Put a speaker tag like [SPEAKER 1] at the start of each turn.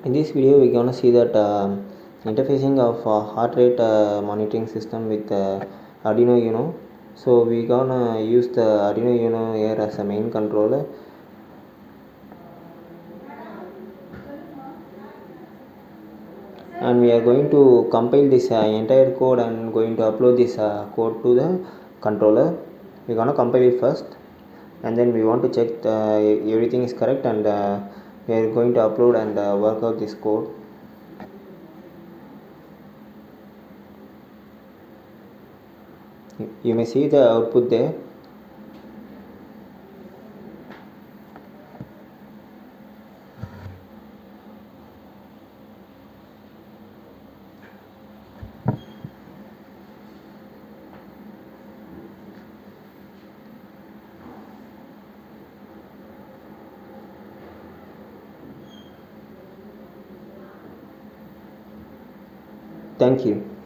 [SPEAKER 1] In this video we're gonna see that interfacing of heart rate monitoring system with Arduino UNO. So we're gonna use the Arduino UNO here as a main controller, and we are going to compile this entire code and going to upload this code to the controller. We're gonna compile it first, and then we want to check everything is correct, and we are going to upload and work out this code. You may see the output there. Thank you.